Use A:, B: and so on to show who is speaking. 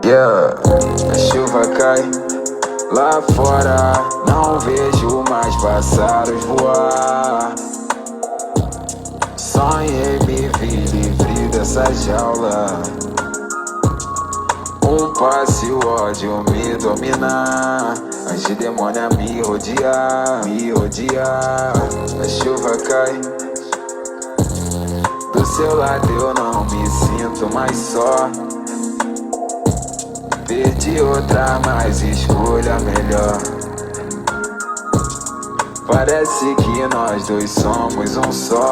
A: Yeah, a chuva cai lá fora, não vejo mais pássaros voar. Sonhei, me vi livre dessa jaula. Um passe o ódio me dominar, antes de demônio me rodear, me rodear. A chuva cai do seu lado, eu não me sinto mais só. Perdi outra, mas escolha melhor. Parece que nós dois somos um só.